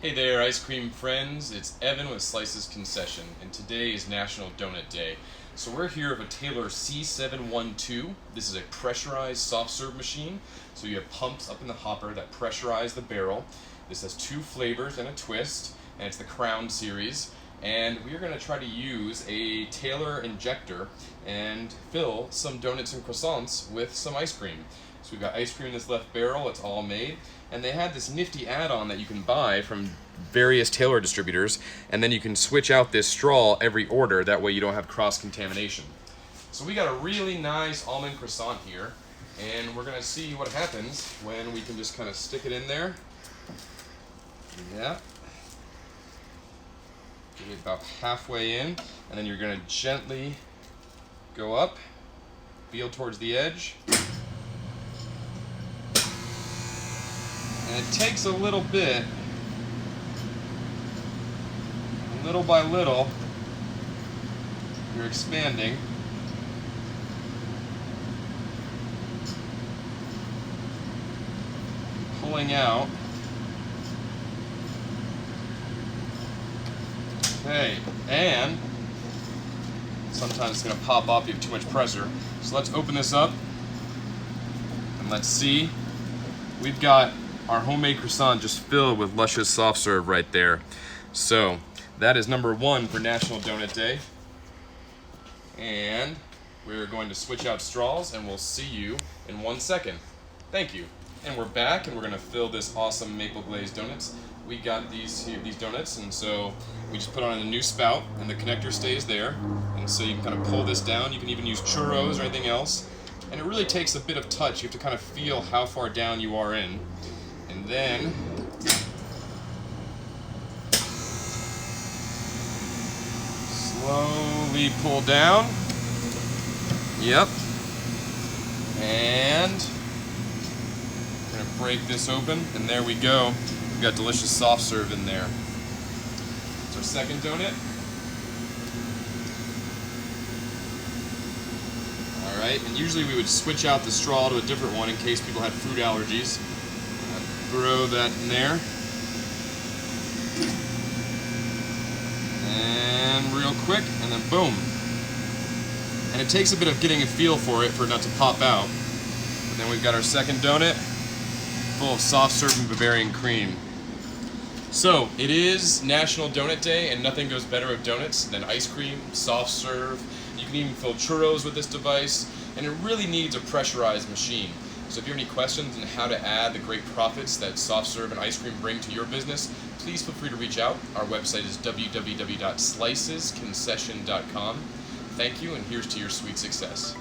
Hey there, ice cream friends. It's Evan with Slices Concession, and today is National Donut Day. So we're here with a Taylor C712. This is a pressurized soft serve machine. So you have pumps up in the hopper that pressurize the barrel. This has two flavors and a twist, and it's the Crown series. And we're going to try to use a Taylor Injector and fill some donuts and croissants with some ice cream. So we've got ice cream in this left barrel, it's all made. And they had this nifty add-on that you can buy from various Taylor distributors, and then you can switch out this straw every order, that way you don't have cross-contamination. So we got a really nice almond croissant here, and we're gonna see what happens when we can just kind of stick it in there. Yeah. Get it about halfway in, and then you're gonna gently go up, feel towards the edge. And it takes a little bit, little by little, you're expanding. Pulling out. Okay, and sometimes it's going to pop off if you have too much pressure. So let's open this up and let's see. We've got our homemade croissant just filled with luscious soft serve right there. So that is number one for National Donut Day. And we're going to switch out straws, and we'll see you in 1 second. Thank you. And we're back, and we're going to fill this awesome maple glazed donuts. We got these donuts, and so we just put on a new spout, and the connector stays there. And so you can kind of pull this down. You can even use churros or anything else. And it really takes a bit of touch. You have to kind of feel how far down you are in. And then slowly pull down. Yep. And we're going to break this open, and there we go. We've got delicious soft serve in there. It's our second donut. Alright, and usually we would switch out the straw to a different one in case people had food allergies. Throw that in there. And real quick, and then boom. And it takes a bit of getting a feel for it not to pop out. But then we've got our second donut, full of soft serve and Bavarian cream. So, it is National Donut Day, and nothing goes better with donuts than ice cream, soft serve. You can even fill churros with this device, and it really needs a pressurized machine. So if you have any questions on how to add the great profits that soft serve and ice cream bring to your business, please feel free to reach out. Our website is www.slicesconcession.com. Thank you, and here's to your sweet success.